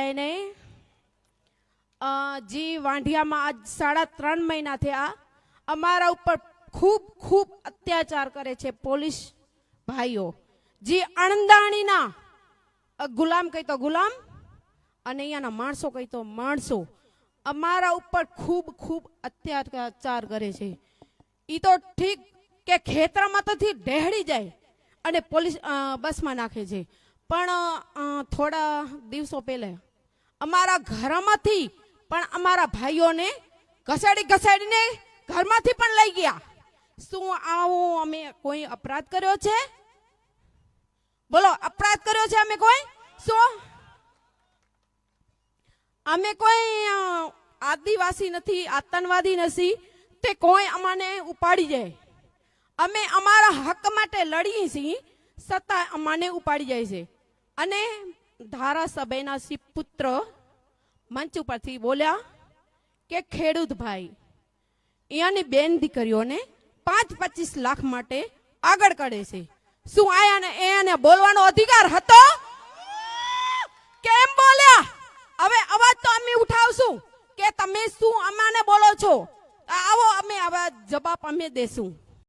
જાય નહીં. જી વાંઢિયામાં આજ 3.5 મહિના થયા. અમારા ઉપર ખૂબ ખૂબ અત્યાચાર કરે છે પોલીસ ભાઈઓ. જી અણદાણીના ગુલામ કહી તો ગુલામ અને અહીંયાના માણસો કહી તો માણસો અમારા ઉપર ખૂબ ખૂબ અત્યાચાર કરે છે. એ તો ઠીક કે ખેતરમાં તો ડહેડી જાય અને પોલીસ બસમાં નાખે છે, પણ થોડા દિવસો પહેલા અમારા ઘરમાંથી પણ અમારા ભાઈઓને ઘસાડીને ઘરમાંથી પણ લઈ ગયા. શું આવું અમે કોઈ અપરાધ કર્યો છે? બોલો, અપરાધ કર્યો છે અમે કોઈ? શું અમે કોઈ આદિવાસી નથી, આતંકવાદી નથી તે કોઈ અમને ઉપાડી જાય? અમે અમારા હક માટે લડીએ છીએ છતાં અમને ઉપાડી જાય છે. અને ધારાસભ્યના શ્રી પુત્ર મંચ ઉપરથી બોલ્યા કે ખેડૂત ભાઈ અહીંયાની બેન દીકરીઓને 5-25 લાખ માટે આગળ કરે છે. શું આયાને એને બોલવાનો અધિકાર હતો? કેમ બોલ્યા? હવે અવાજ તો અમે ઉઠાવશું કે તમે શું અમાને બોલો છો. આવો અમે આવા જવાબ અમે દેશું.